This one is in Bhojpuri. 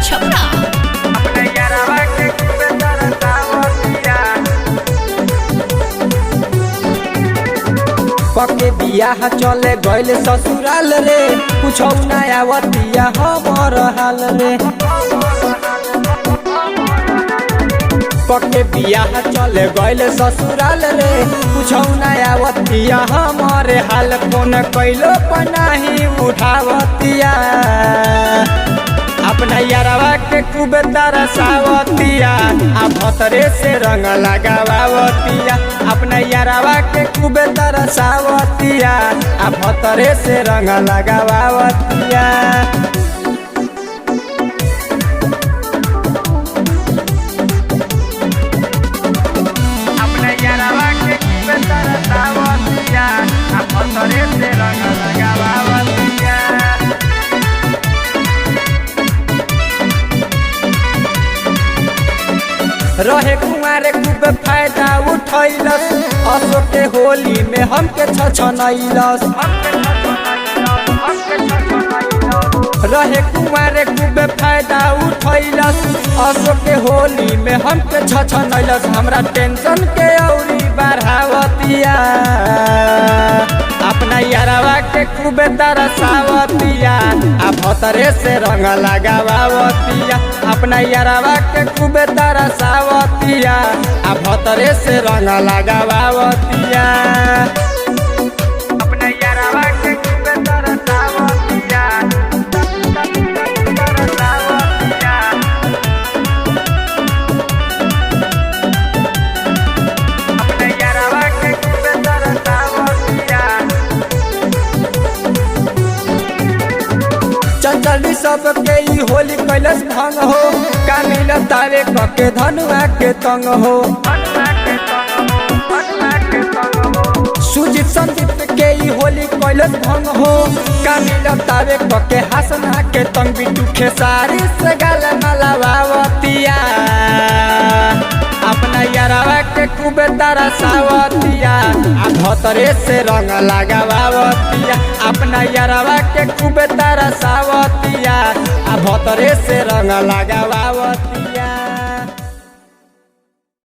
छपरा। अपने यारवा के खूबे तरसावतिया। पके बियाह चले गइल ससुराल रे, कुछ नया वतिया हमर हाल रे। पके बियाह चले गइल ससुराल रे, कुछ नया वतिया हमारे हाल। फोन कैलो पनाही उठावतिया, अपना यारवा के खूब तरसावतिया। आ भतरे से रंग लगावतिया, अपना यारवा के खूब तरसावतिया। आ भतरे से रंग लगावतिया। अपना यारवा के खूब तरसावतिया। आ भतरे से रंग लगावतिया। रहे कुमारे खूब फायदा उठैलस, अशोक के होली में हमके छछनैलस। रहे कुमारे खूब फायदा उठैलस, अशोक के होली में हमके छछनैलस। हमरा टेंशन के औरी बढ़ावतिया, अपना यारवा के खूब तरसावतिया। आ भतरे से रंग लगावतिया, अपना यारवा के खूब तरसावतिया। आ भतरे से रंग लगावतिया। अपना यारवा के खूब तरसावतिया। तरसावतिया। अपना यारवा के खूब तरसावतिया। चंचली सबके ई होली कैलस भंग हो, कामिल तारे कके धनुआ के तंग हो। सुजीत संदीप के ई होली कैलस भंग हो, कामिल तारे कके हसना के तंग। बिटू खेसारी से गाल मलावतिया, अपना यारवा के खूब तरसावतिया। आ भतरे से रंग लगावतिया, अपना यारवा के खूब तरसावतिया। आ भतरे से रंग लगावतिया।